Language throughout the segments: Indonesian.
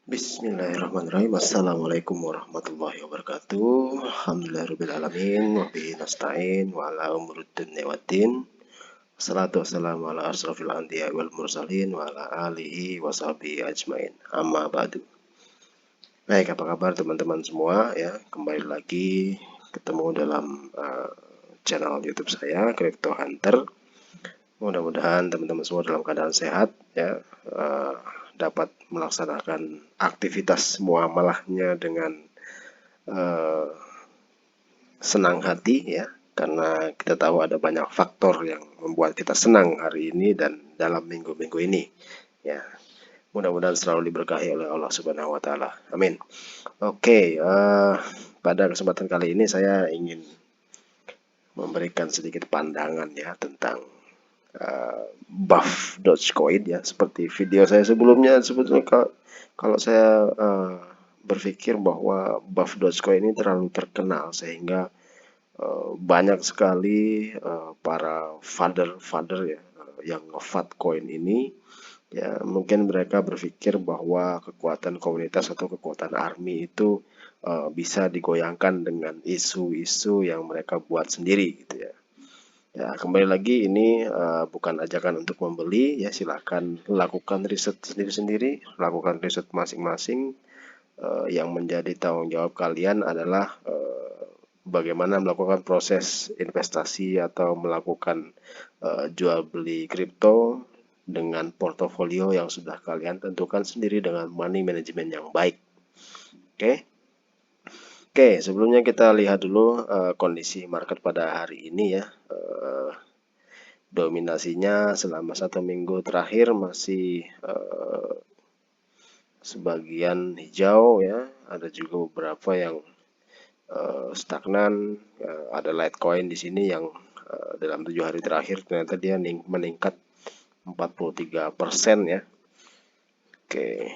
Bismillahirrahmanirrahim. Assalamualaikum warahmatullahi wabarakatuh. Alhamdulillahirrahmanirrahim. Wabihi nasta'in wa ala umurid dunya waddin. Wassalatu wassalamu ala asrafil anbiya wal mursalin wa ala alihi wa sahbihi ajmain. Amma ba'du. Baik, apa kabar teman-teman semua ya? Kembali lagi ketemu dalam channel YouTube saya, Crypto Hunter. Mudah-mudahan teman-teman semua dalam keadaan sehat ya, dapat melaksanakan aktivitas muamalahnya dengan senang hati ya, karena kita tahu ada banyak faktor yang membuat kita senang hari ini dan dalam minggu-minggu ini ya. Mudah-mudahan selalu diberkahi oleh Allah Subhanahu wa taala. Amin. Oke, pada kesempatan kali ini saya ingin memberikan sedikit pandangan ya tentang Buff Dogecoin ya. Seperti video saya sebelumnya, sebetulnya kalau saya berpikir bahwa Buff Dogecoin ini terlalu terkenal sehingga banyak sekali para father ya yang nge-fat coin ini ya, mungkin mereka berpikir bahwa kekuatan komunitas atau kekuatan army itu bisa digoyangkan dengan isu-isu yang mereka buat sendiri gitu ya. Ya, kembali lagi ini bukan ajakan untuk membeli ya, silahkan lakukan riset sendiri-sendiri, lakukan riset masing-masing. Yang menjadi tanggung jawab kalian adalah bagaimana melakukan proses investasi atau melakukan jual beli kripto dengan portofolio yang sudah kalian tentukan sendiri dengan money management yang baik. Oke, sebelumnya kita lihat dulu kondisi market pada hari ini ya. Dominasinya selama 1 minggu terakhir masih sebagian hijau ya, ada juga beberapa yang stagnan. Ada Litecoin di sini yang dalam 7 hari terakhir ternyata dia meningkat 43% ya. Oke.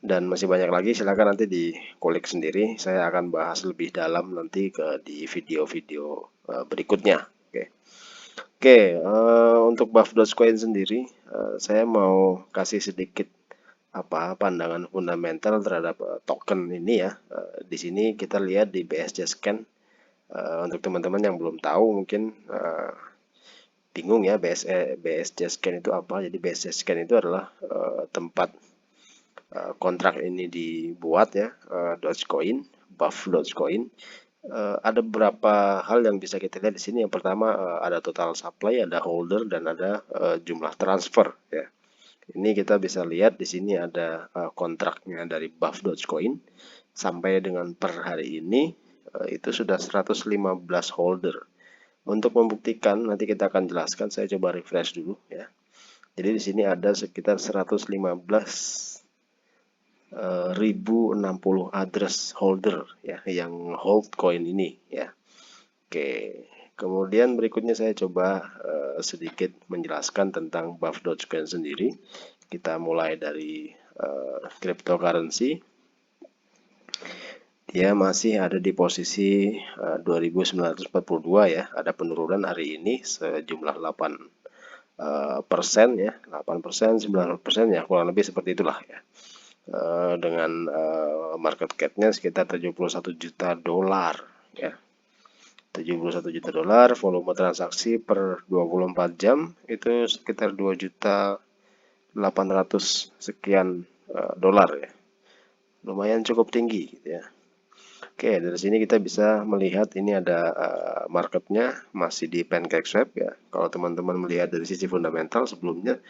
Dan masih banyak lagi, silakan nanti dikulik sendiri. Saya akan bahas lebih dalam nanti di video-video berikutnya. Oke, untuk Buff Dogecoin sendiri, saya mau kasih sedikit pandangan fundamental terhadap token ini ya. Di sini kita lihat di BSC Scan. Untuk teman-teman yang belum tahu mungkin bingung ya BSC Scan itu apa. Jadi BSC Scan itu adalah tempat kontrak ini dibuat ya, Dogecoin, Buff Dogecoin. Ada beberapa hal yang bisa kita lihat di sini. Yang pertama ada total supply, ada holder, dan ada jumlah transfer ya. Ini kita bisa lihat di sini ada kontraknya dari Buff Dogecoin sampai dengan per hari ini itu sudah 115 holder. Untuk membuktikan nanti kita akan jelaskan, saya coba refresh dulu ya. Jadi di sini ada sekitar 115.060 address holder ya yang hold coin ini ya. Oke, kemudian berikutnya saya coba sedikit menjelaskan tentang Buff Dogecoin sendiri. Kita mulai dari cryptocurrency. Dia masih ada di posisi 2942 ya. Ada penurunan hari ini sejumlah 8% ya, 8%, 9% ya, kurang lebih seperti itulah ya. Dengan market cap-nya sekitar 71 juta dolar ya. 71 juta dolar, volume transaksi per 24 jam itu sekitar 2.800 sekian dolar ya. Lumayan cukup tinggi gitu ya. Oke, dari sini kita bisa melihat ini ada marketnya masih di PancakeSwap ya. Kalau teman-teman melihat dari sisi fundamental sebelumnya,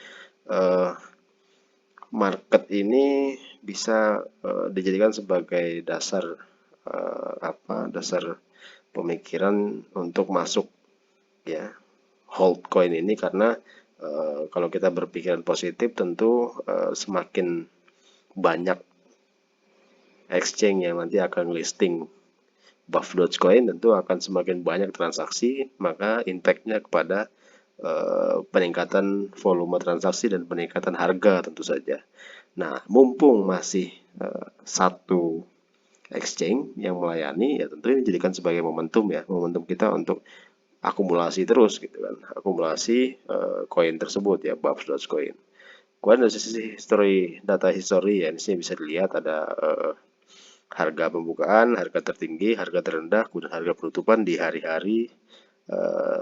market ini bisa dijadikan sebagai dasar dasar pemikiran untuk masuk ya hold coin ini, karena kalau kita berpikiran positif tentu semakin banyak exchange yang nanti akan listing Buff Dogecoin tentu akan semakin banyak transaksi, maka impact-nya kepada peningkatan volume transaksi dan peningkatan harga tentu saja. Nah, mumpung masih satu exchange yang melayani, ya tentu ini dijadikan sebagai momentum ya, momentum kita untuk akumulasi terus gitu kan, akumulasi koin tersebut ya, Buff Dogecoin. Kemudian dari sisi data history ya, di sini bisa dilihat ada harga pembukaan, harga tertinggi, harga terendah, kemudian harga penutupan di hari-hari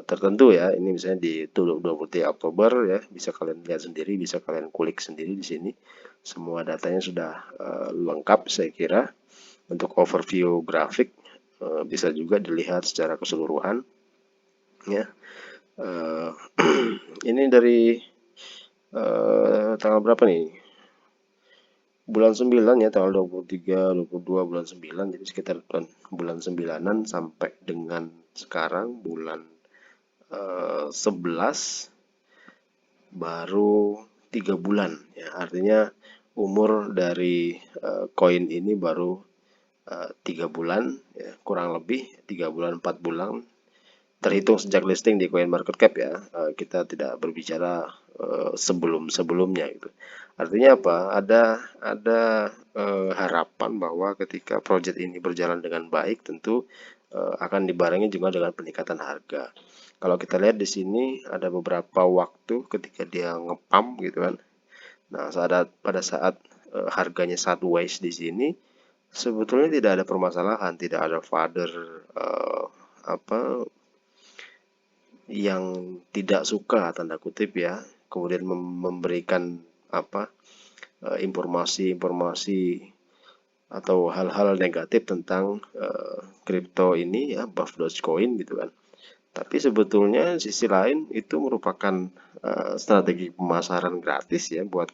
tertentu ya. Ini misalnya di 23 Oktober ya, bisa kalian lihat sendiri, bisa kalian kulik sendiri di sini. Semua datanya sudah lengkap saya kira. Untuk overview grafik bisa juga dilihat secara keseluruhan ya. Ini dari tanggal berapa nih? Bulan 9 ya, tanggal 23, 22 bulan 9, jadi sekitar bulan 9-an sampai dengan sekarang bulan 11 baru 3 bulan ya, artinya umur dari koin ini baru 3 bulan ya, kurang lebih 3 bulan 4 bulan terhitung sejak listing di CoinMarketCap ya. Kita tidak berbicara sebelum-sebelumnya gitu. Artinya apa? Ada harapan bahwa ketika project ini berjalan dengan baik tentu akan dibarengi juga dengan peningkatan harga. Kalau kita lihat di sini ada beberapa waktu ketika dia ngepump gitu kan. Nah, pada saat harganya sideways di sini sebetulnya tidak ada permasalahan, tidak ada further apa yang tidak suka tanda kutip ya, kemudian memberikan apa informasi-informasi atau hal-hal negatif tentang kripto ini ya, Buff Dogecoin gitu kan. Tapi sebetulnya sisi lain itu merupakan strategi pemasaran gratis ya buat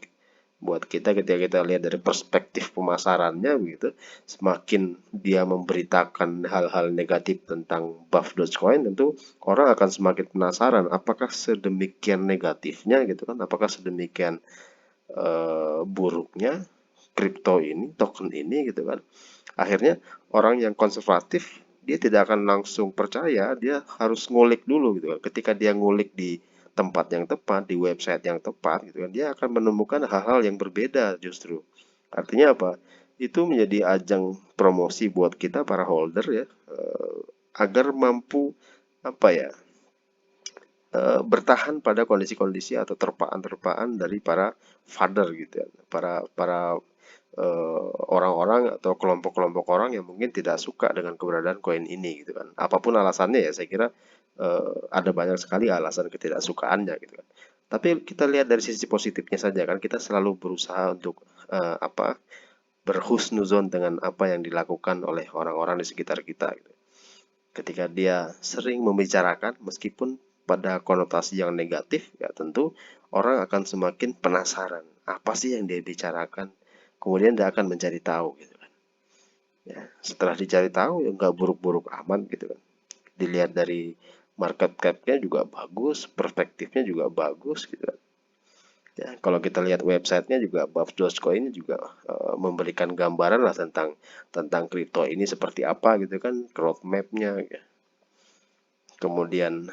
buat kita ketika kita lihat dari perspektif pemasarannya begitu. Semakin dia memberitakan hal-hal negatif tentang Buff Dogecoin, tentu orang akan semakin penasaran apakah sedemikian negatifnya gitu kan, apakah sedemikian buruknya kripto ini, token ini gitu kan. Akhirnya orang yang konservatif dia tidak akan langsung percaya, dia harus ngulik dulu gitu kan. Ketika dia ngulik di tempat yang tepat, di website yang tepat gitu kan, dia akan menemukan hal-hal yang berbeda justru. Artinya apa? Itu menjadi ajang promosi buat kita para holder ya, agar mampu apa ya, bertahan pada kondisi-kondisi atau terpaan-terpaan dari para father gitu ya, para para orang-orang atau kelompok-kelompok orang yang mungkin tidak suka dengan keberadaan koin ini gitu kan. Apapun alasannya ya, saya kira ada banyak sekali alasan ketidaksukaannya gitu kan. Tapi kita lihat dari sisi positifnya saja kan, kita selalu berusaha untuk apa berhusnuzon dengan apa yang dilakukan oleh orang-orang di sekitar kita gitu. Ketika dia sering membicarakan meskipun pada konotasi yang negatif ya, tentu orang akan semakin penasaran apa sih yang dia bicarakan, kemudian dia akan mencari tahu gitu kan ya. Setelah dicari tahu ya nggak buruk-buruk amat gitu kan, dilihat dari market cap-nya juga bagus, perspektifnya juga bagus gitu kan ya. Kalau kita lihat websitenya juga, Buff Dogecoin juga memberikan gambaran lah tentang kripto ini seperti apa gitu kan, roadmap-nya ya. Kemudian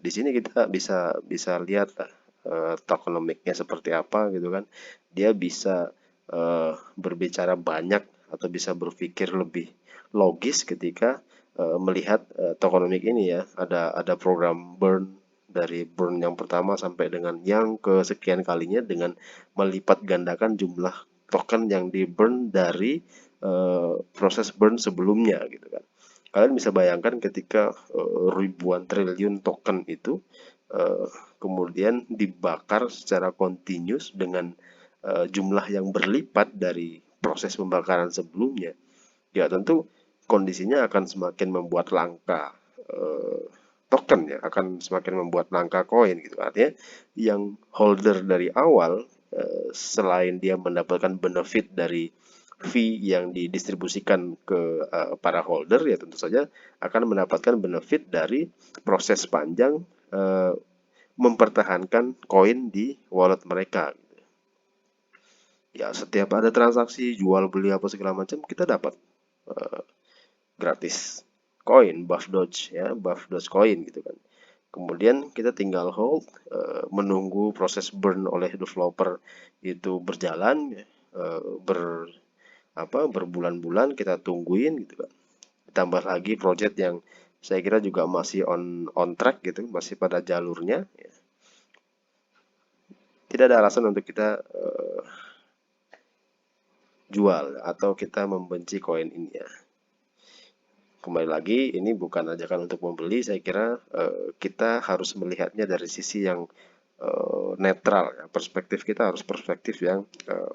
di sini kita bisa lihat tokenomiknya seperti apa gitu kan. Dia bisa berbicara banyak atau bisa berpikir lebih logis ketika melihat tokenomik ini ya. Ada program burn, dari burn yang pertama sampai dengan yang kesekian kalinya dengan melipat gandakan jumlah token yang di burn dari proses burn sebelumnya gitu kan. Kalian bisa bayangkan ketika ribuan triliun token itu kemudian dibakar secara continuous dengan jumlah yang berlipat dari proses pembakaran sebelumnya, ya tentu kondisinya akan semakin membuat langka token ya, akan semakin membuat langka koin gitu. Artinya yang holder dari awal selain dia mendapatkan benefit dari fee yang didistribusikan ke para holder ya, tentu saja akan mendapatkan benefit dari proses panjang mempertahankan koin di wallet mereka. Ya setiap ada transaksi jual beli apa segala macam kita dapat gratis koin Buff Doge ya, Buff Doge coin gitu kan. Kemudian kita tinggal hold, menunggu proses burn oleh developer itu berjalan, berbulan-bulan kita tungguin gitu kan. Ditambah lagi project yang saya kira juga masih on track gitu, masih pada jalurnya. tidak ada alasan untuk kita jual atau kita membenci koin ini ya. Kembali lagi, ini bukan ajakan untuk membeli. Saya kira kita harus melihatnya dari sisi yang netral ya. Perspektif kita harus perspektif yang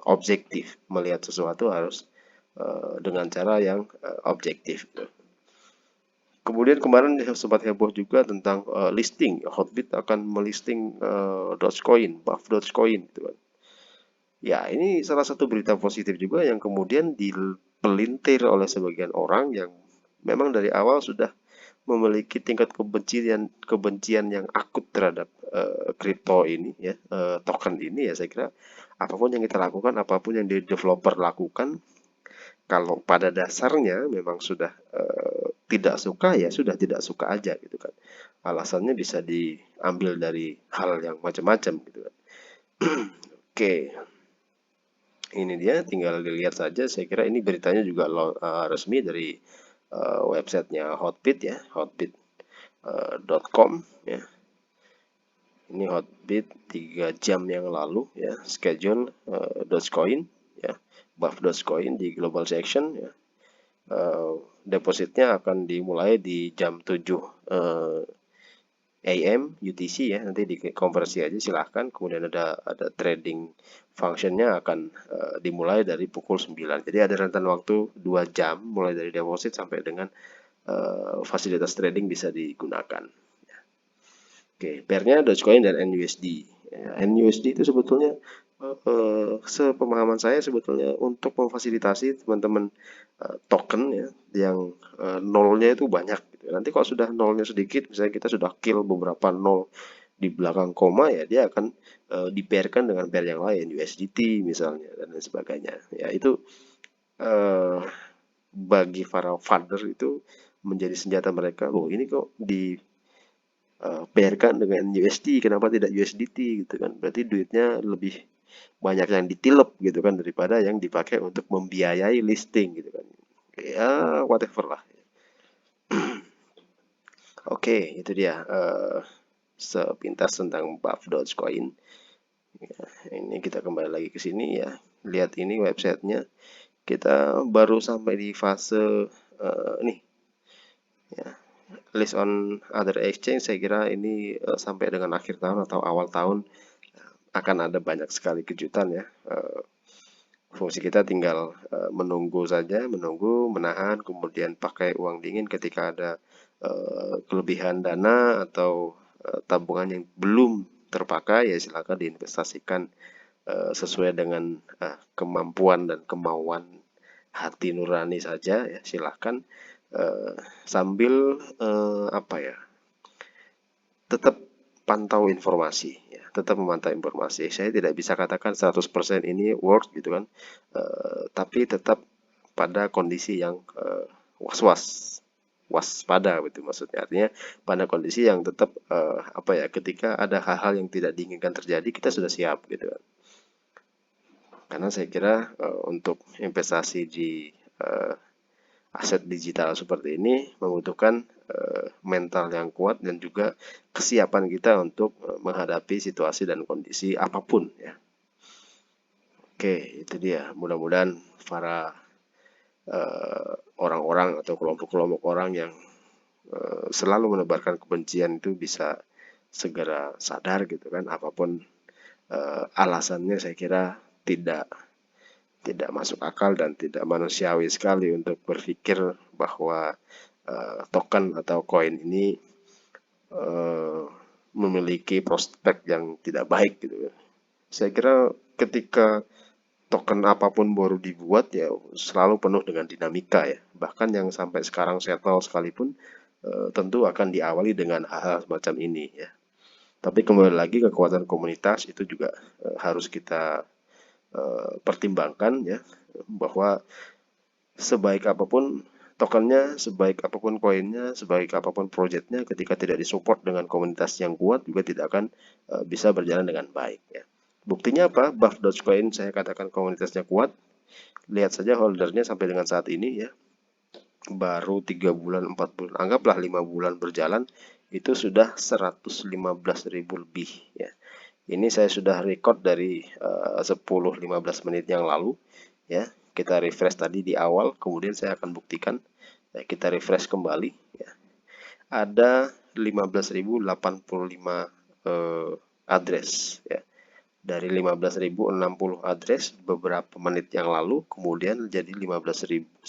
objektif. Melihat sesuatu harus dengan cara yang objektif. Kemudian kemarin sempat heboh juga tentang listing. Hotbit akan melisting Dogecoin, Buff Dogecoin gitu kan. Ya, ini salah satu berita positif juga yang kemudian dipelintir oleh sebagian orang yang memang dari awal sudah memiliki tingkat kebencian yang akut terhadap kripto ini ya, token ini ya. Saya kira apapun yang kita lakukan, apapun yang di developer lakukan, kalau pada dasarnya memang sudah tidak suka ya sudah tidak suka aja gitu kan. Alasannya bisa diambil dari hal yang macam-macam gitu kan. Oke, ini dia tinggal dilihat saja. Saya kira ini beritanya juga resmi dari websitenya Hotbit ya, hotbit.com ya. Ini Hotbit 3 jam yang lalu ya, schedule Dogecoin ya, Buff Dogecoin di global section ya. Depositnya akan dimulai di jam 7 AM UTC ya, nanti dikonversi aja silahkan. Kemudian ada trading functionnya akan dimulai dari pukul 9. Jadi ada rentan waktu 2 jam mulai dari deposit sampai dengan fasilitas trading bisa digunakan. Oke, pairnya Dogecoin dan NUSD. Ya, NUSD itu sebetulnya sepemahaman saya sebetulnya untuk memfasilitasi teman-teman token ya yang nolnya itu banyak gitu. Nanti kalau sudah nolnya sedikit, misalnya kita sudah kill beberapa nol di belakang koma ya dia akan dipairkan dengan pair yang lain, USDT misalnya dan lain sebagainya. Ya itu bagi para founder itu menjadi senjata mereka. Oh ini kok di pairkan dengan USD, kenapa tidak USDT gitu kan? Berarti duitnya lebih banyak yang ditilep gitu kan daripada yang dipakai untuk membiayai listing gitu kan. Ya whatever lah. Oke, itu dia sepintas tentang Buff Dogecoin. Ya, ini kita kembali lagi ke sini ya. Lihat ini websitenya. Kita baru sampai di fase nih ya, list on other exchange. Saya kira ini sampai dengan akhir tahun atau awal tahun akan ada banyak sekali kejutan ya. Fungsi kita tinggal menunggu saja, menunggu, menahan, kemudian pakai uang dingin ketika ada kelebihan dana atau tabungan yang belum terpakai ya silakan diinvestasikan sesuai dengan kemampuan dan kemauan hati nurani saja ya silahkan sambil apa ya tetap pantau informasi ya, tetap memantau informasi. Saya tidak bisa katakan 100% ini worth gitu kan. Tapi tetap pada kondisi yang waspada gitu maksudnya. Artinya pada kondisi yang tetap apa ya ketika ada hal-hal yang tidak diinginkan terjadi kita sudah siap gitu kan. Karena saya kira untuk investasi di aset digital seperti ini membutuhkan mental yang kuat dan juga kesiapan kita untuk menghadapi situasi dan kondisi apapun ya. Oke, itu dia. Mudah-mudahan para orang-orang atau kelompok-kelompok orang yang selalu menebarkan kebencian itu bisa segera sadar gitu kan. Apapun alasannya saya kira tidak masuk akal dan tidak manusiawi sekali untuk berpikir bahwa token atau koin ini memiliki prospek yang tidak baik gitu. Saya kira ketika token apapun baru dibuat ya selalu penuh dengan dinamika ya. Bahkan yang sampai sekarang settle sekalipun tentu akan diawali dengan hal-hal semacam ini ya. Tapi kembali lagi kekuatan komunitas itu juga harus kita pertimbangkan ya bahwa sebaik apapun tokennya, sebaik apapun koinnya, sebaik apapun proyeknya ketika tidak disupport dengan komunitas yang kuat juga tidak akan bisa berjalan dengan baik ya. Buktinya apa? Buff Dogecoin saya katakan komunitasnya kuat. Lihat saja holdernya sampai dengan saat ini ya. Baru 3 bulan, 4 bulan, anggaplah 5 bulan berjalan itu sudah 115.000 lebih ya. Ini saya sudah record dari 10-15 menit yang lalu ya. Kita refresh tadi di awal, kemudian saya akan buktikan. Ya, kita refresh kembali ya. Ada 15.085 address ya. Dari 15.060 address beberapa menit yang lalu, kemudian jadi 115.085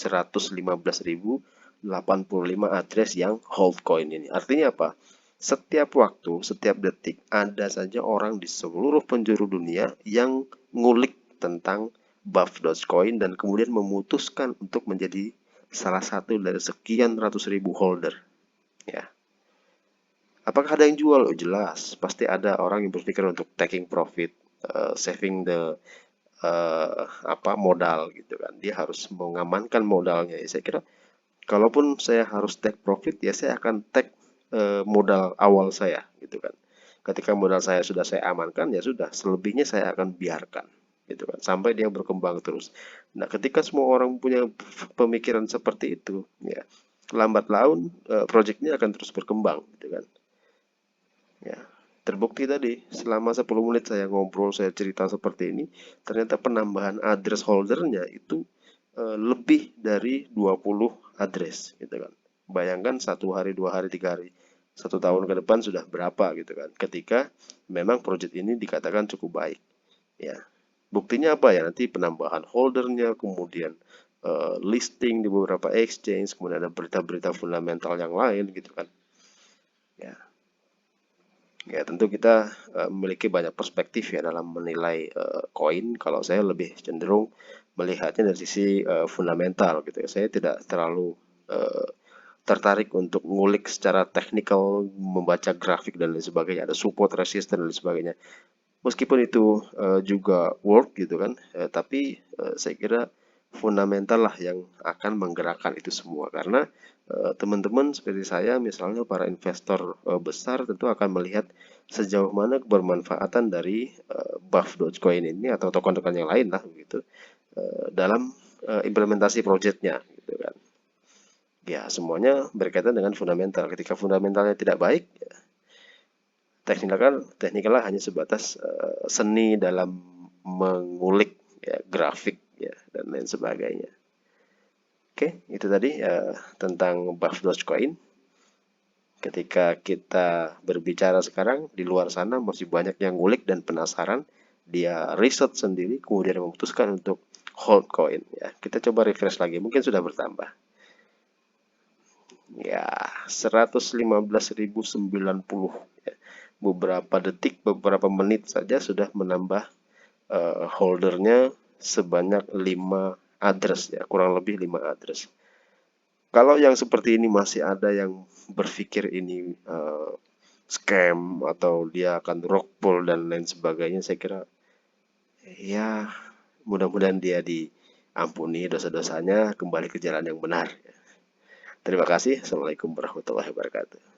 address yang hold coin ini. Artinya apa? Setiap waktu, setiap detik ada saja orang di seluruh penjuru dunia yang ngulik tentang Buff Dogecoin dan kemudian memutuskan untuk menjadi salah satu dari sekian ratus ribu holder ya. Apakah ada yang jual? Oh, jelas, pasti ada orang yang berpikir untuk taking profit, saving the modal gitu kan. Dia harus mengamankan modalnya. Ya, saya kira kalaupun saya harus take profit ya saya akan take modal awal saya gitu kan. Ketika modal saya sudah saya amankan ya sudah, selebihnya saya akan biarkan gitu kan sampai dia berkembang terus. Nah, ketika semua orang punya pemikiran seperti itu ya, lambat laun projectnya akan terus berkembang gitu kan. Ya, terbukti tadi selama 10 menit saya ngobrol, saya cerita seperti ini, ternyata penambahan address holdernya itu lebih dari 20 address gitu kan. Bayangkan 1 hari, 2 hari, 3 hari, 1 tahun ke depan sudah berapa gitu kan. Ketika memang project ini dikatakan cukup baik. Ya, buktinya apa ya? Nanti penambahan holdernya, kemudian listing di beberapa exchange, kemudian ada berita-berita fundamental yang lain gitu kan. Ya, ya, tentu kita memiliki banyak perspektif ya dalam menilai koin. Kalau saya lebih cenderung melihatnya dari sisi fundamental gitu ya. Saya tidak terlalu tertarik untuk ngulik secara teknikal, membaca grafik dan lain sebagainya. Ada support, resistance dan lain sebagainya. Meskipun itu juga work gitu kan, tapi saya kira fundamental lah yang akan menggerakkan itu semua. Karena teman-teman seperti saya, misalnya para investor besar tentu akan melihat sejauh mana kebermanfaatan dari Buff Dogecoin ini atau token-token yang lain lah gitu dalam implementasi proyeknya gitu kan. Ya, semuanya berkaitan dengan fundamental. Ketika fundamentalnya tidak baik, ya, teknikal hanya sebatas seni dalam mengulik ya, grafik ya, dan lain sebagainya. Oke, itu tadi tentang Buff Dogecoin. Ketika kita berbicara sekarang, di luar sana masih banyak yang ngulik dan penasaran. Dia riset sendiri, kemudian memutuskan untuk hold coin. Ya, kita coba refresh lagi, mungkin sudah bertambah. Ya, 115.090 ya. Beberapa detik, beberapa menit saja sudah menambah holdernya sebanyak 5 address ya, kurang lebih 5 address. Kalau yang seperti ini masih ada yang berpikir ini scam atau dia akan rock pull dan lain sebagainya, saya kira ya mudah-mudahan dia diampuni dosa-dosanya, kembali ke jalan yang benar. Terima kasih. Assalamualaikum warahmatullahi wabarakatuh.